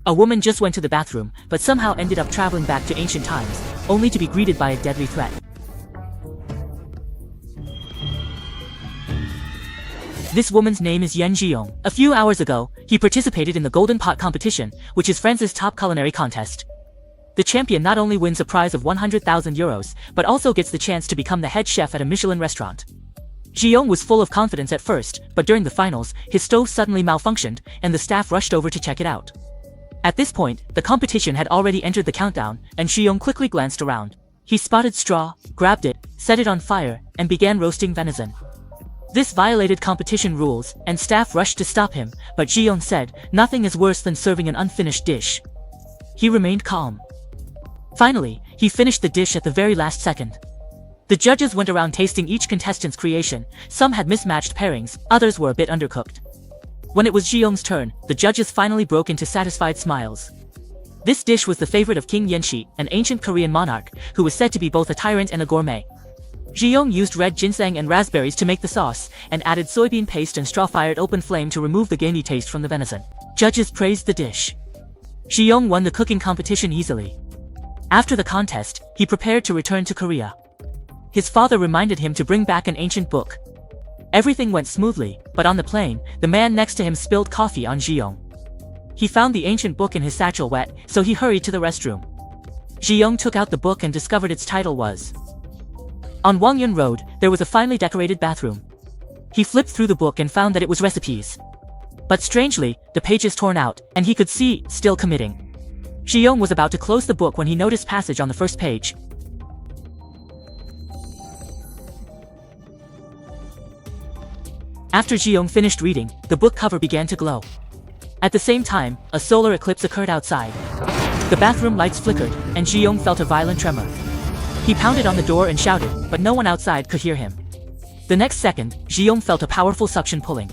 A woman just went to the bathroom, but somehow ended up traveling back to ancient times, only to be greeted by a deadly threat. This woman's name is Yan Zhiyong. A few hours ago, he participated in the Golden Pot competition, which is France's top culinary contest. The champion not only wins a prize of 100,000 euros, but also gets the chance to become the head chef at a Michelin restaurant. Zhiyong was full of confidence at first, but during the finals, his stove suddenly malfunctioned, and the staff rushed over to check it out. At this point, the competition had already entered the countdown, and Zhiyong quickly glanced around. He spotted straw, grabbed it, set it on fire, and began roasting venison. This violated competition rules, and staff rushed to stop him, but Zhiyong said, "Nothing is worse than serving an unfinished dish." He remained calm. Finally, he finished the dish at the very last second. The judges went around tasting each contestant's creation. Some had mismatched pairings, others were a bit undercooked. When it was Zhiyong's turn, the judges finally broke into satisfied smiles. This dish was the favorite of King Yanxi, an ancient Korean monarch, who was said to be both a tyrant and a gourmet. Zhiyong used red ginseng and raspberries to make the sauce, and added soybean paste and straw-fired open flame to remove the gamey taste from the venison. Judges praised the dish. Zhiyong won the cooking competition easily. After the contest, he prepared to return to Korea. His father reminded him to bring back an ancient book. Everything went smoothly, but on the plane, the man next to him spilled coffee on Zhiyong. He found the ancient book in his satchel wet, so he hurried to the restroom. Zhiyong took out the book and discovered its title was On Wangyun Road, there was a finely decorated bathroom. He flipped through the book and found that it was recipes. But strangely, the pages torn out, and he could see, still committing. Zhiyong was about to close the book when he noticed passage on the first page. After Zhiyong finished reading, the book cover began to glow. At the same time, a solar eclipse occurred outside. The bathroom lights flickered, and Zhiyong felt a violent tremor. He pounded on the door and shouted, but no one outside could hear him. The next second, Zhiyong felt a powerful suction pulling.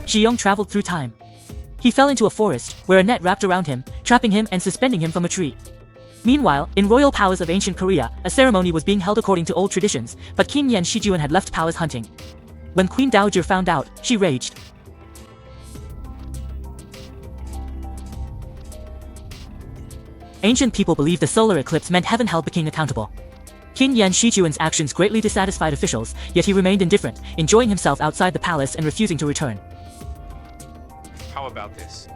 Zhiyong traveled through time. He fell into a forest, where a net wrapped around him, trapping him and suspending him from a tree. Meanwhile, in royal palace of ancient Korea, a ceremony was being held according to old traditions, but King Yan Shijuan had left palace hunting. When Queen Dowager found out, she raged. Ancient people believed the solar eclipse meant heaven held the king accountable. King Yan Shijuan's actions greatly dissatisfied officials, yet he remained indifferent, enjoying himself outside the palace and refusing to return. How about this?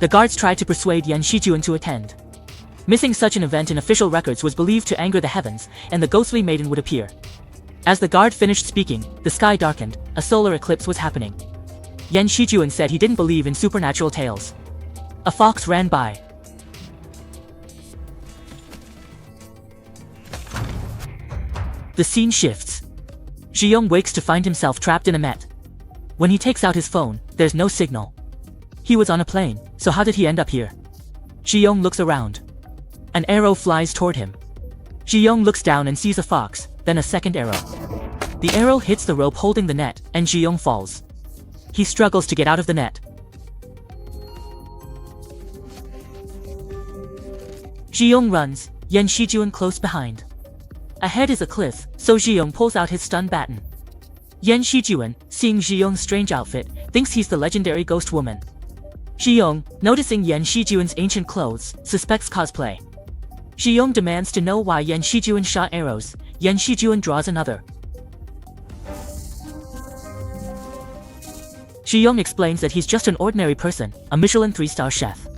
The guards tried to persuade Yan Shijuan to attend. Missing such an event in official records was believed to anger the heavens, and the ghostly maiden would appear. As the guard finished speaking, the sky darkened, a solar eclipse was happening. Yan Shijuan said he didn't believe in supernatural tales. A fox ran by. The scene shifts. Zhiyong wakes to find himself trapped in a net. When he takes out his phone, there's no signal. He was on a plane, so how did he end up here? Zhiyong looks around. An arrow flies toward him. Zhiyong looks down and sees a fox, then a second arrow. The arrow hits the rope holding the net, and Zhiyong falls. He struggles to get out of the net. Zhiyong runs, Yan Shijuan close behind. Ahead is a cliff, so Zhiyong pulls out his stun baton. Yan Shijuan, seeing Zhiyong's strange outfit, thinks he's the legendary ghost woman. Zhiyong, noticing Yan Shijuan's ancient clothes, suspects cosplay. Zhiyong demands to know why Yan Shijuan shot arrows. Yan Shijuan draws another. Zhiyong explains that he's just an ordinary person, a Michelin 3-star chef.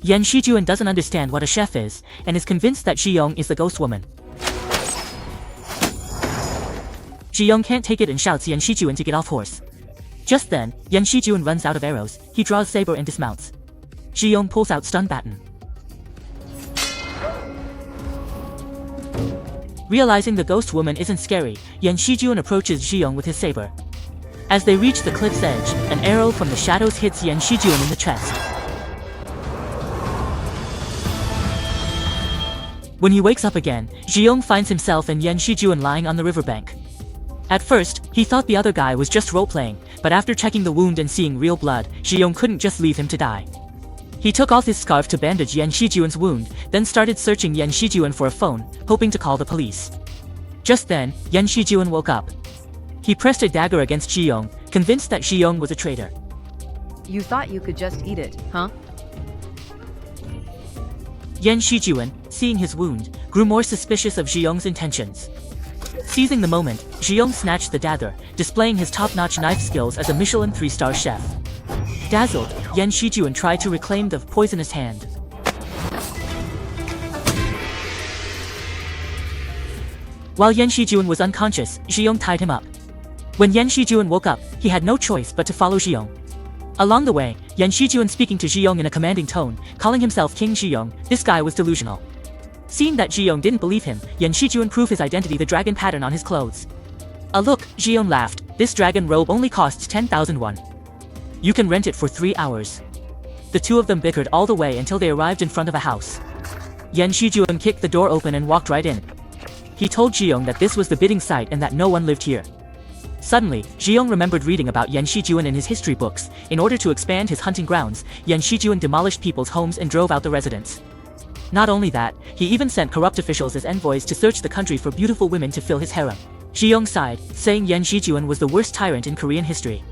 Yan Shijuan doesn't understand what a chef is, and is convinced that Zhiyong is the ghost woman. Zhiyong can't take it and shouts Yan Shijuan to get off horse. Just then, Yan Shijuan runs out of arrows, he draws saber and dismounts. Zhiyong pulls out stun baton. Realizing the ghost woman isn't scary, Yan Shijuan approaches Zhiyong with his saber. As they reach the cliff's edge, an arrow from the shadows hits Yan Shijuan in the chest. When he wakes up again, Zhiyong finds himself and Yan Shijuan lying on the riverbank. At first, he thought the other guy was just role-playing, but after checking the wound and seeing real blood, Zhiyong couldn't just leave him to die. He took off his scarf to bandage Yan Shijuan's wound, then started searching Yan Shijuan for a phone, hoping to call the police. Just then, Yan Shijuan woke up. He pressed a dagger against Ji-young, convinced that Ji-young was a traitor. You thought you could just eat it, huh? Yan Shijuan, seeing his wound, grew more suspicious of Ji-young's intentions. Seizing the moment, Ji-young snatched the dagger, displaying his top-notch knife skills as a Michelin 3-star chef. Dazzled, Yan Shijuan tried to reclaim the poisonous hand. While Yan Shijuan was unconscious, Ji-young tied him up. When Yan Shijuan woke up, he had no choice but to follow Ji-young. Along the way, Yan Shijuan speaking to Ji-young in a commanding tone, calling himself King Ji-young, this guy was delusional. Seeing that Ji-young didn't believe him, Yan Shijuan proved his identity the dragon pattern on his clothes. A look, Ji-young laughed, this dragon robe only costs 10,000 won. You can rent it for 3 hours. The two of them bickered all the way until they arrived in front of a house. Yan Shijuan kicked the door open and walked right in. He told Ji-young that this was the bidding site and that no one lived here. Suddenly, Ji-young remembered reading about Yan Shijuan in his history books. In order to expand his hunting grounds, Yan Shijuan demolished people's homes and drove out the residents. Not only that, he even sent corrupt officials as envoys to search the country for beautiful women to fill his harem. Ji-young sighed, saying Yan Shijuan was the worst tyrant in Korean history.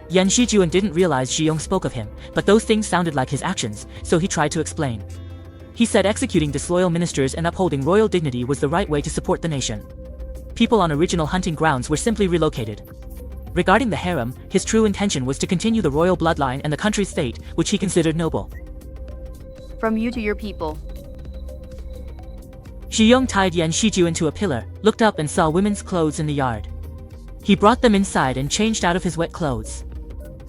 Yan Shijuan didn't realize Ji-young spoke of him, but those things sounded like his actions, so he tried to explain. He said executing disloyal ministers and upholding royal dignity was the right way to support the nation. People on original hunting grounds were simply relocated. Regarding the harem, his true intention was to continue the royal bloodline and the country's fate, which he considered noble. From you to your people. Ji-young tied Yan Shijuan to a pillar, looked up and saw women's clothes in the yard. He brought them inside and changed out of his wet clothes.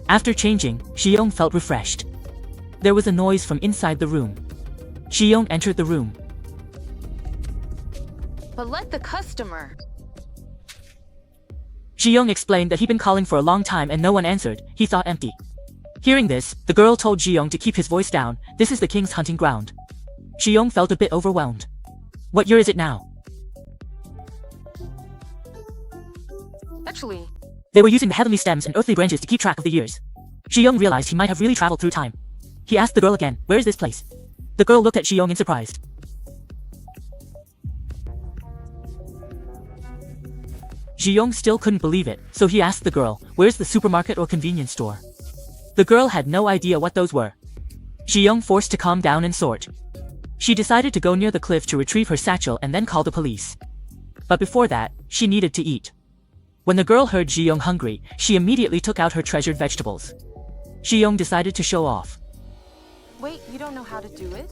After changing, Ji-young felt refreshed. There was a noise from inside the room. Ji-young entered the room. But let the customer. Ji-young explained that he'd been calling for a long time and no one answered. He thought empty. Hearing this, the girl told Ji-young to keep his voice down. This is the king's hunting ground. Ji-young felt a bit overwhelmed. What year is it now? Actually, they were using the heavenly stems and earthly branches to keep track of the years. Ji-young realized he might have really traveled through time. He asked the girl again, where is this place? The girl looked at Ji-young in surprise. Ji-young still couldn't believe it, so he asked the girl, where's the supermarket or convenience store? The girl had no idea what those were. Ji-young forced to calm down and sort. She decided to go near the cliff to retrieve her satchel and then call the police. But before that, she needed to eat. When the girl heard Ji-young hungry, she immediately took out her treasured vegetables. Ji-young decided to show off. wait, you don't know how to do it?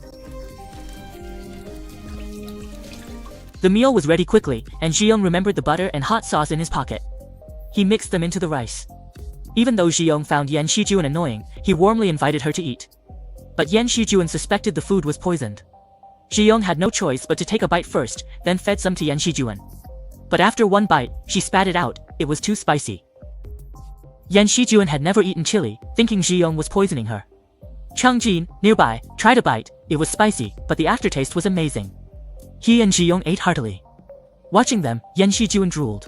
The meal was ready quickly, and Ji-young remembered the butter and hot sauce in his pocket. He mixed them into the rice. Even though Ji-young found Yan Shijuan annoying, he warmly invited her to eat. But Yan Shijuan suspected the food was poisoned. Ji-young had no choice but to take a bite first, then fed some to Yan Shijuan. But after one bite, she spat it out. It was too spicy. Yan Shijuan had never eaten chili, thinking Ji-young was poisoning her. Changjin, nearby, tried a bite. It was spicy, but the aftertaste was amazing. He and Ji-young ate heartily. Watching them, Yan Shijuan drooled.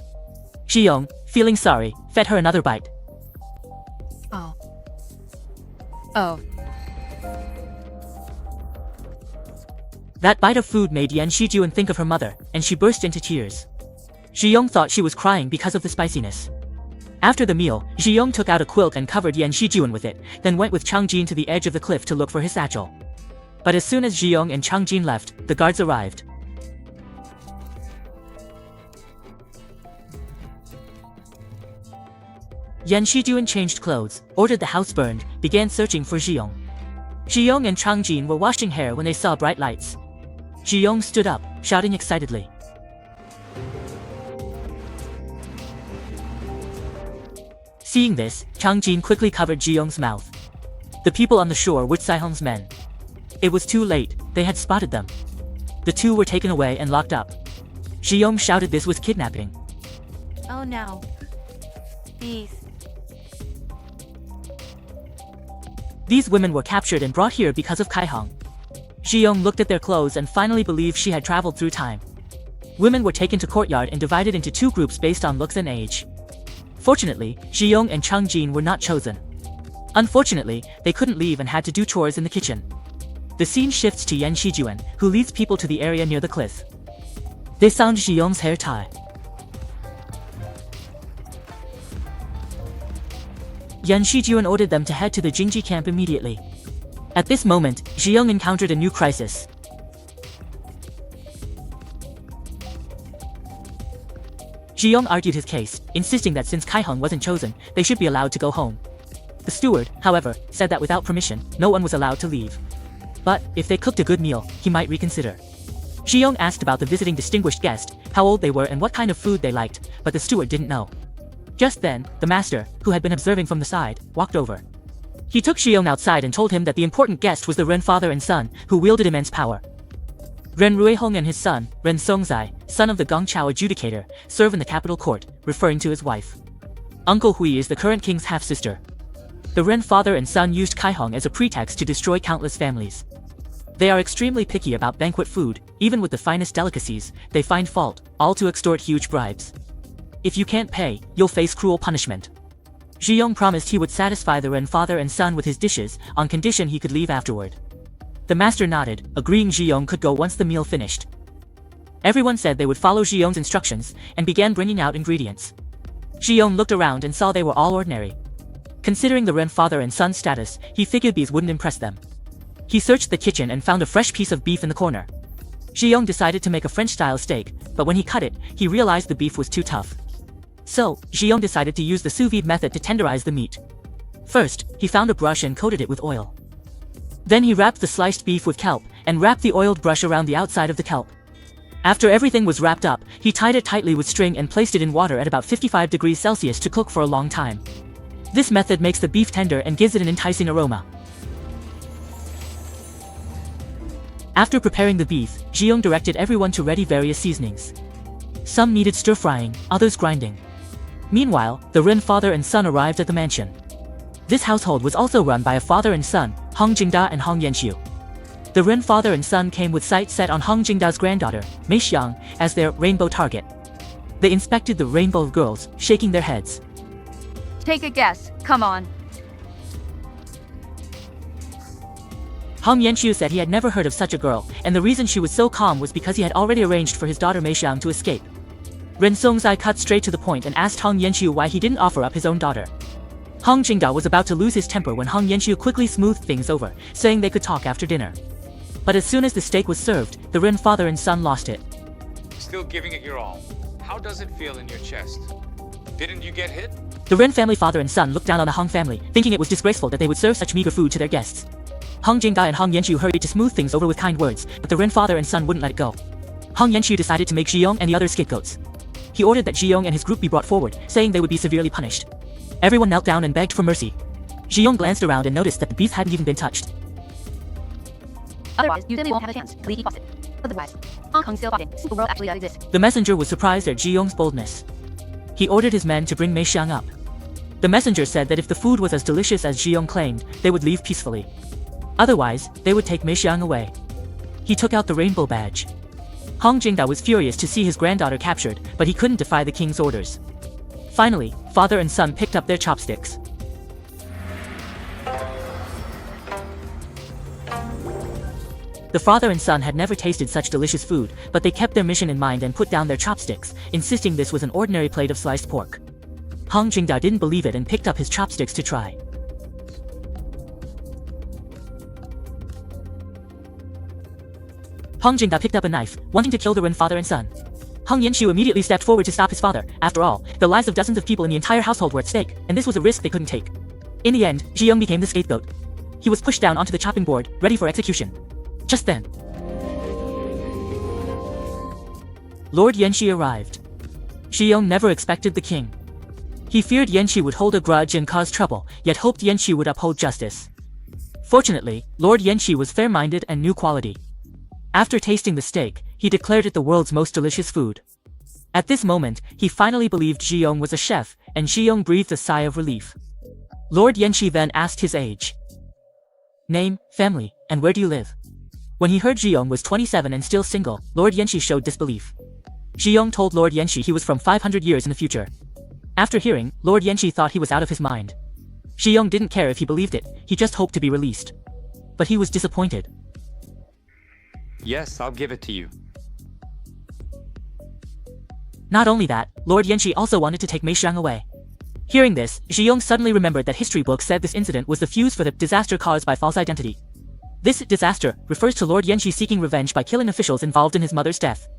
Ji-young, feeling sorry, fed her another bite. Oh. That bite of food made Yan Shijuan think of her mother, and she burst into tears. Ji-young thought she was crying because of the spiciness. After the meal, Ji-young took out a quilt and covered Yan Shijuan with it, then went with Changjin to the edge of the cliff to look for his satchel. But as soon as Ji-young and Changjin left, the guards arrived. Yan Shijuan changed clothes, ordered the house burned, began searching for Ji-young. Ji-young and Changjin were washing hair when they saw bright lights. Ji-young stood up, shouting excitedly. Seeing this, Changjin quickly covered Ji-young's mouth. The people on the shore were Saihong's men. It was too late, they had spotted them. The two were taken away and locked up. Ji-young shouted this was kidnapping. Oh no. These women were captured and brought here because of Kaihong. Ji-young looked at their clothes and finally believed she had traveled through time. Women were taken to courtyard and divided into two groups based on looks and age. Fortunately, Ji-young and Changjin were not chosen. Unfortunately, they couldn't leave and had to do chores in the kitchen. The scene shifts to Yan Shijuan, who leads people to the area near the cliff. They found Ji-young's hair tie. Yan Shijian ordered them to head to the Jingji camp immediately. At this moment, Zhiyong encountered a new crisis. Zhiyong argued his case, insisting that since Kaiheng wasn't chosen, they should be allowed to go home. The steward, however, said that without permission, no one was allowed to leave. But, if they cooked a good meal, he might reconsider. Zhiyong asked about the visiting distinguished guest, how old they were and what kind of food they liked, but the steward didn't know. Just then, the master, who had been observing from the side, walked over. He took Zhiyong outside and told him that the important guest was the Ren father and son, who wielded immense power. Ren Ruihong and his son, Ren Songzai, son of the Gongchao adjudicator, serve in the capital court, referring to his wife. Uncle Hui is the current king's half-sister. The Ren father and son used Kaiheng as a pretext to destroy countless families. They are extremely picky about banquet food, even with the finest delicacies, they find fault, all to extort huge bribes. If you can't pay, you'll face cruel punishment. Zhiyong promised he would satisfy the Ren father and son with his dishes, on condition he could leave afterward. The master nodded, agreeing Zhiyong could go once the meal finished. Everyone said they would follow Zhiyong's instructions, and began bringing out ingredients. Zhiyong looked around and saw they were all ordinary. Considering the Ren father and son status, he figured these wouldn't impress them. He searched the kitchen and found a fresh piece of beef in the corner. Zhiyong decided to make a French-style steak, but when he cut it, he realized the beef was too tough. So, Zhiyong decided to use the sous vide method to tenderize the meat. First, he found a brush and coated it with oil. Then he wrapped the sliced beef with kelp, and wrapped the oiled brush around the outside of the kelp. After everything was wrapped up, he tied it tightly with string and placed it in water at about 55 degrees Celsius to cook for a long time. This method makes the beef tender and gives it an enticing aroma. After preparing the beef, Zhiyong directed everyone to ready various seasonings. Some needed stir-frying, others grinding. Meanwhile, the Ren father and son arrived at the mansion. This household was also run by a father and son, Hong Jingda and Hong Yanxiu. The Ren father and son came with sights set on Hong Jingda's granddaughter, Mei Xiang, as their rainbow target. They inspected the rainbow of girls, shaking their heads. Take a guess. Come on. Hong Yanxiu said he had never heard of such a girl, and the reason she was so calm was because he had already arranged for his daughter Mei Xiang to escape. Ren Songzai cut straight to the point and asked Hong Yanxiu why he didn't offer up his own daughter. Hong Jingda was about to lose his temper when Hong Yanxiu quickly smoothed things over, saying they could talk after dinner. But as soon as the steak was served, the Ren father and son lost it. Still giving it your all. How does it feel in your chest? Didn't you get hit? The Ren family father and son looked down on the Hong family, thinking it was disgraceful that they would serve such meager food to their guests. Hong Jingda and Hong Yanxiu hurried to smooth things over with kind words, but the Ren father and son wouldn't let it go. Hong Yanxiu decided to make Zhiyong and the others scapegoats. He ordered that Zhiyong and his group be brought forward, saying they would be severely punished. Everyone knelt down and begged for mercy. Zhiyong glanced around and noticed that the beef hadn't even been touched. Otherwise, you simply won't have a chance. Leaky faucet. Otherwise, Hong Kong still fighting. The world actually does exist. The messenger was surprised at Zhiyong's boldness. He ordered his men to bring Mei Xiang up. The messenger said that if the food was as delicious as Zhiyong claimed, they would leave peacefully. Otherwise, they would take Mei Xiang away. He took out the rainbow badge. Hong Jingda was furious to see his granddaughter captured, but he couldn't defy the king's orders. Finally, father and son picked up their chopsticks. The father and son had never tasted such delicious food, but they kept their mission in mind and put down their chopsticks, insisting this was an ordinary plate of sliced pork. Hong Jingda didn't believe it and picked up his chopsticks to try. Hong Jingda picked up a knife, wanting to kill the Ren father and son. Hong Yanxiu immediately stepped forward to stop his father. After all, the lives of dozens of people in the entire household were at stake, and this was a risk they couldn't take. In the end, Zhiyong became the scapegoat. He was pushed down onto the chopping board, ready for execution. Just then, Lord Yanxi arrived. Zhiyong never expected the king. He feared Yanxi would hold a grudge and cause trouble, yet hoped Yanxi would uphold justice. Fortunately, Lord Yanxi was fair-minded and knew quality. After tasting the steak, he declared it the world's most delicious food. At this moment, he finally believed Zhiyong was a chef, and Zhiyong breathed a sigh of relief. Lord Yanxi then asked his age, name, family, and where do you live? When he heard Zhiyong was 27 and still single, Lord Yanxi showed disbelief. Zhiyong told Lord Yanxi he was from 500 years in the future. After hearing, Lord Yanxi thought he was out of his mind. Zhiyong didn't care if he believed it, he just hoped to be released. But he was disappointed. Yes, I'll give it to you. Not only that, Lord Yanxi also wanted to take Mei Xiang away. Hearing this, Ji Yong suddenly remembered that history books said this incident was the fuse for the disaster caused by false identity. This disaster refers to Lord Yanqi seeking revenge by killing officials involved in his mother's death.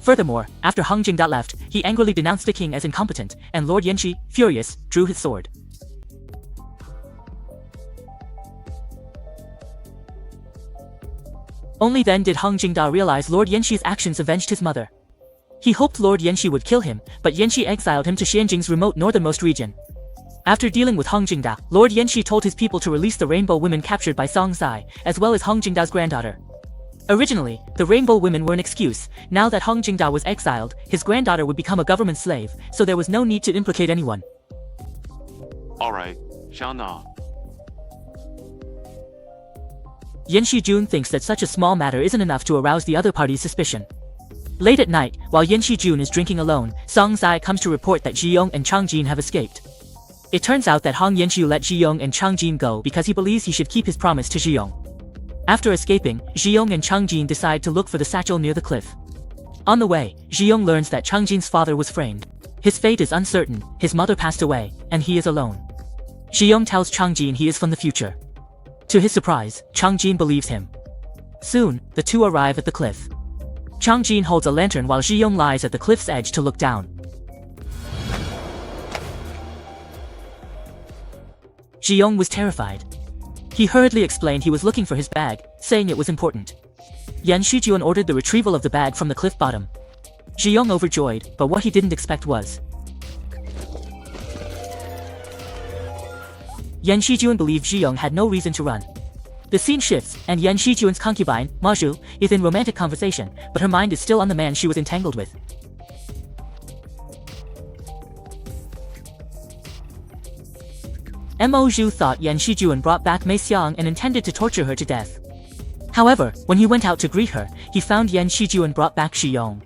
Furthermore, after Hung Jingda left, he angrily denounced the king as incompetent, and Lord Yanqi, furious, drew his sword. Only then did Hung Jingda realize Lord Yanqi's actions avenged his mother. He hoped Lord Yanqi would kill him, but Yanqi exiled him to Xianjing's remote northernmost region. After dealing with Hung Jingda, Lord Yanqi told his people to release the rainbow women captured by Song Zai, as well as Hung Jingda's granddaughter. Originally, the rainbow women were an excuse. Now that Hung Jingda was exiled, his granddaughter would become a government slave, so there was no need to implicate anyone. Alright, Xiao Na. Yan Shijun thinks that such a small matter isn't enough to arouse the other party's suspicion. Late at night, while Yan Shijun is drinking alone, Song Zai comes to report that Ji Yong and Chang Jin have escaped. It turns out that Hong Yanqiu let Ji Yong and Chang Jin go because he believes he should keep his promise to Ji Yong. After escaping, Ji Yong and Chang Jin decide to look for the satchel near the cliff. On the way, Ji Yong learns that Chang Jin's father was framed. His fate is uncertain, his mother passed away, and he is alone. Ji Yong tells Chang Jin he is from the future. To his surprise, Chang Jin believes him. Soon, the two arrive at the cliff. Chang Jin holds a lantern while Ji Yong lies at the cliff's edge to look down. Ji Yong was terrified. He hurriedly explained he was looking for his bag, saying it was important. Yan Shijun ordered the retrieval of the bag from the cliff bottom. Ji Yong overjoyed, but what he didn't expect was Yan Shijun believed Ji Yong had no reason to run. The scene shifts, and Yan Shijun's concubine, Ma Zhu, is in romantic conversation, but her mind is still on the man she was entangled with. Mo Zhu thought Yan Shijun brought back Mei Xiang and intended to torture her to death. However, when he went out to greet her, he found Yan Shijun brought back Shi Yong.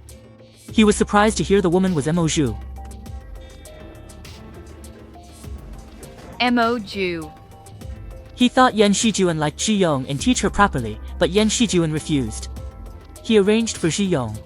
He was surprised to hear the woman was Mo Zhu. Mo Zhu. He thought Yan Shijun liked Ji Yong and teach her properly, but Yan Shijun refused. He arranged for Ji Yong